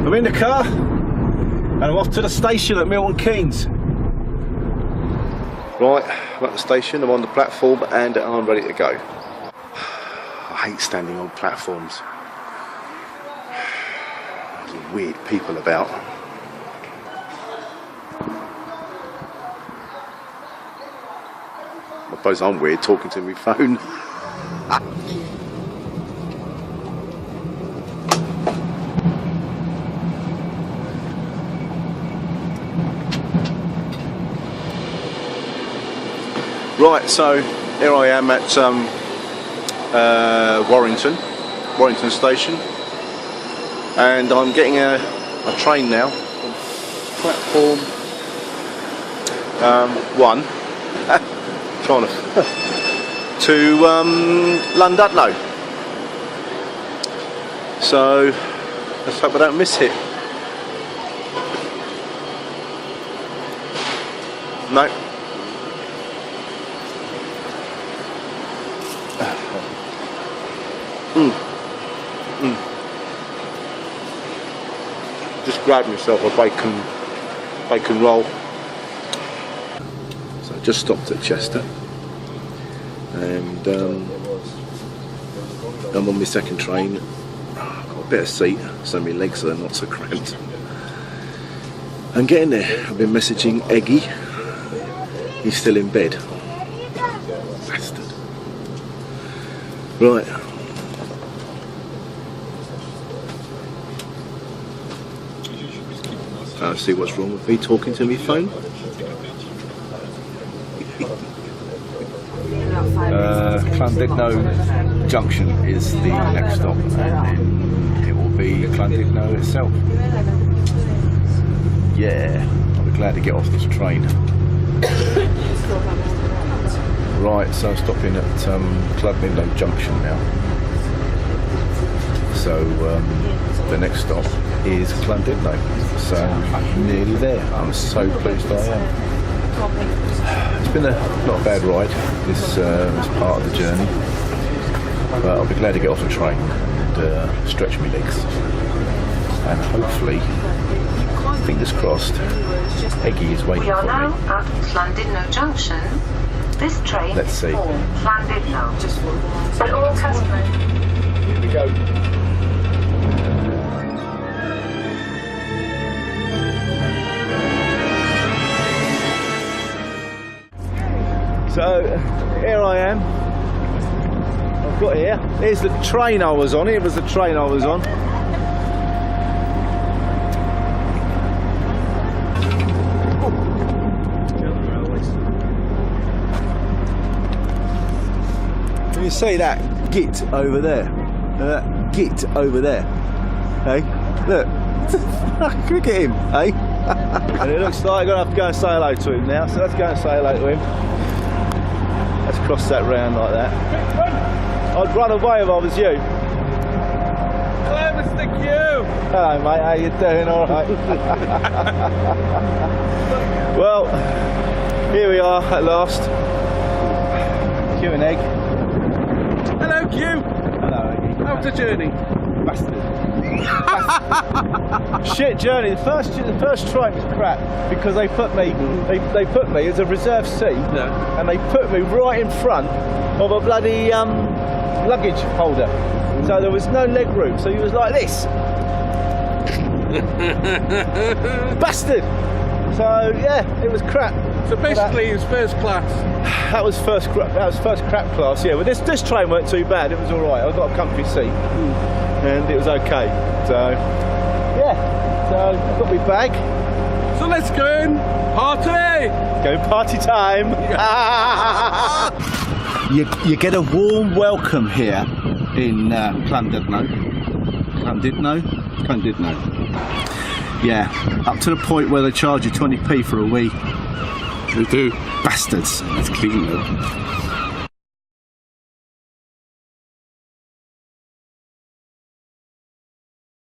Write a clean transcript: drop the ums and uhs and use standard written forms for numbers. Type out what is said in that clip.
I'm in the car and I'm off to the station at Milton Keynes. Right, I'm at the station, I'm on the platform and I'm ready to go. I hate standing on platforms. There's weird people about. I suppose I'm weird talking to my phone. Right, so here I am at Warrington Station, and I'm getting a train now, platform 1, to Llandudno. So let's hope I don't miss it. No. Just grabbed myself a bacon roll. So I just stopped at Chester, and I'm on my second train. I've got a better seat, so my legs are not so cramped. I'm getting there. I've been messaging Eggy. He's still in bed. Bastard. Right. I'll see what's wrong with me talking to my phone. Llandudno Junction is the next stop, and then it will be Llandudno itself. Yeah, I'll be glad to get off this train. Right, so I'm stopping at Llandudno Junction now. So the next stop is Llandudno, so nearly there. I'm so pleased I am. It's been not a bad ride, this part of the journey, but I'll be glad to get off the train and stretch my legs, and hopefully, fingers crossed, Eggy is waiting for me. We are now at Llandudno Junction. This train Let's see. for Llandudno. But all customers. Here we go. So here I am. I've got here. Here's the train I was on. Here was the train I was on. Can you see that git over there? That git over there. Hey, look. Look at him. Hey. And it looks like I'm gonna have to go and say hello to him now. So let's go and say hello to him. Let's cross that round like that. I'd run away if I was you. Hello, Mr. Q. Hello, mate. How you doing? All right. Well, here we are at last. Q and Egg. Hello, Q. Hello, Eggy. How's the journey? Bastard. Shit journey. The first train was crap because they put me as a reserve seat, Yeah. and they put me right in front of a bloody luggage holder, so there was no leg room, so he was like this. Bastard. So yeah, it was crap. So basically, it's first class. That was first crap class. Yeah, but this train weren't too bad. It was all right. I got a comfy seat, and it was okay. So yeah, so I've got my bag. So let's go in party. Go party time. You get a warm welcome here in Llandudno. Yeah, up to the point where they charge you 20p for a wee. We do. Bastards. It's clean though.